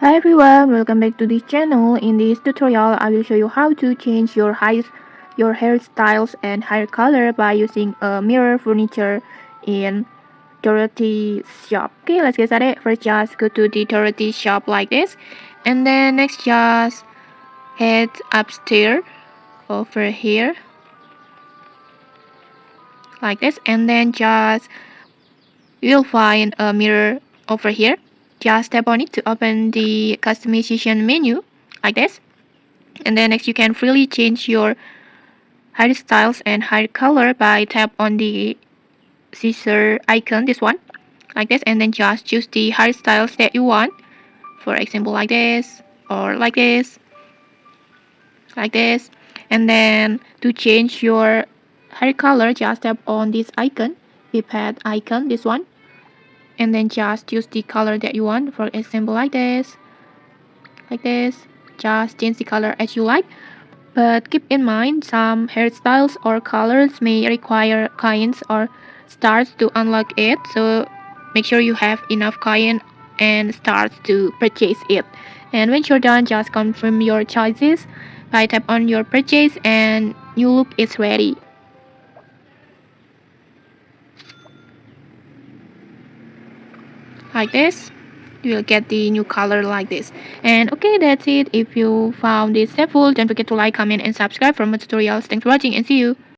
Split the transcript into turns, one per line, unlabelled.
Hi everyone, welcome back to this channel. In this tutorial, I will show you how to change your hairstyles and hair color by using a mirror furniture in Dorothy shop. Okay, let's get started. First, just go to the Dorothy shop like this, and then next, just head upstairs over here like this, and then just you'll find a mirror over here. Just tap on it to open the customization menu like this. And then next you can freely change your hairstyles and hair color by tap on the scissor icon, this one, like this, and then just choose the hairstyles that you want. For example, like this, or like this. And then to change your hair color, just tap on this icon, the pad icon, this one, and then just choose the color that you want. For example, like this, like this. Just change the color as you like. But keep in mind, some hairstyles or colors may require coins or stars to unlock it, so make sure you have enough coin and stars to purchase it. And when you're done, just confirm your choices by tap on your purchase and new look is ready. Like this. You will get the new color like this. And okay, that's it. If you found this helpful, don't forget to like, comment and subscribe for more tutorials. Thanks for watching and see you.